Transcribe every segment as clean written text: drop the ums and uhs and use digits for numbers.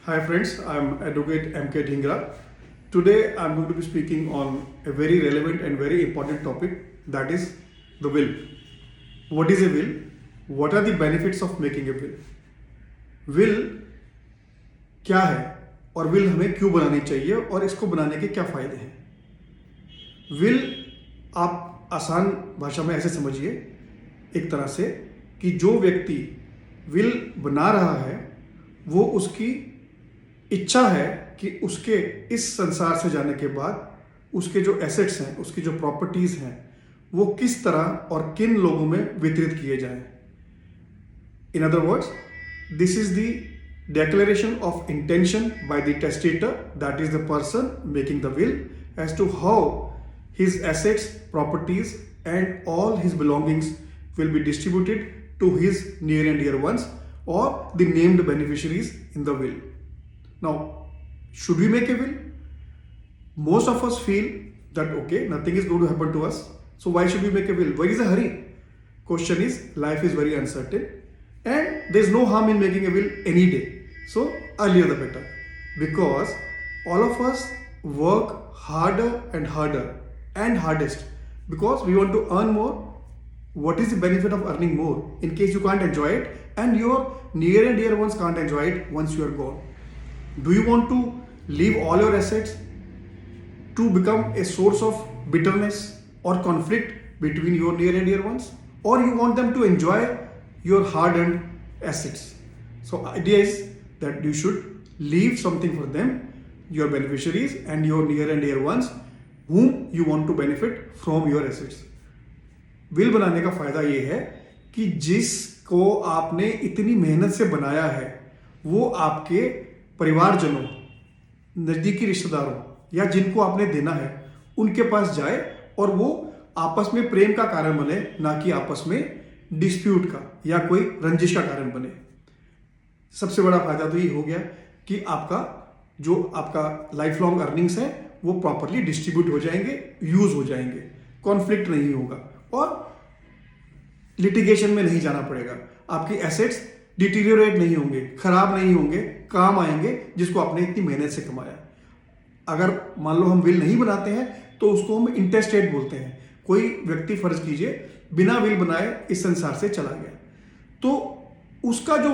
Hi friends, I'm Advocate MK Dhingra. Today I'm going to be speaking on a very relevant and very important topic, that is the will. What is a will? What are the benefits of making a will? Will क्या है और will हमें क्यों बनानी चाहिए और इसको बनाने के क्या फायदे हैं? will आप आसान भाषा में ऐसे समझिए एक तरह से कि जो व्यक्ति will बना रहा है वो उसकी इच्छा है कि उसके इस संसार से जाने के बाद उसके जो एसेट्स हैं, उसकी जो प्रॉपर्टीज हैं, वो किस तरह और किन लोगों में वितरित किए जाएं. In other words, this is the declaration of intention by the testator, that is the person making the will, as to how his assets, properties and all his belongings will be distributed to his near and dear ones or the named beneficiaries in the will. Now, should we make a will? Most of us feel that okay, nothing is going to happen to us, so why should we make a will? Why is the hurry? Question is, life is very uncertain and there is no harm in making a will any day. So earlier the better, because all of us work harder and harder and hardest because we want to earn more. What is the benefit of earning more in case you can't enjoy it and your near and dear ones can't enjoy it once you are gone? Do you want to leave all your assets to become a source of bitterness or conflict between your near and dear ones, or you want them to enjoy your hard-earned assets? So idea is that you should leave something for them, your beneficiaries and your near and dear ones whom you want to benefit from your assets. Will बनाने का फायदा ये है कि जिसको आपने इतनी मेहनत से बनाया है वो आपके परिवारजनों, नजदीकी रिश्तेदारों या जिनको आपने देना है उनके पास जाए और वो आपस में प्रेम का कारण बने, ना कि आपस में डिस्प्यूट का या कोई रंजिश का कारण बने. सबसे बड़ा फायदा तो ये हो गया कि आपका लाइफ लॉन्ग अर्निंग्स है वो प्रॉपरली डिस्ट्रीब्यूट हो जाएंगे, यूज हो जाएंगे, कॉन्फ्लिक्ट नहीं होगा और लिटिगेशन में नहीं जाना पड़ेगा. आपकी एसेट्स डिटीरियोरेट नहीं होंगे, खराब नहीं होंगे, काम आएंगे जिसको आपने इतनी मेहनत से कमाया. अगर मान लो हम विल नहीं बनाते हैं तो उसको हम इंटेस्टेट बोलते हैं. कोई व्यक्ति फर्ज कीजिए बिना विल बनाए इस संसार से चला गया, तो उसका जो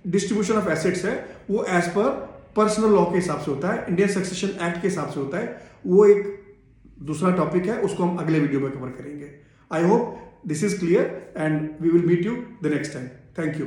डिस्ट्रीब्यूशन ऑफ एसेट्स है वो एज पर पर्सनल लॉ के हिसाब से होता है, इंडियन सक्सेशन एक्ट के हिसाब से होता है. वो एक दूसरा टॉपिक है, उसको हम अगले वीडियो में कवर करेंगे. I hope this is clear and we will meet you the next time. Thank you.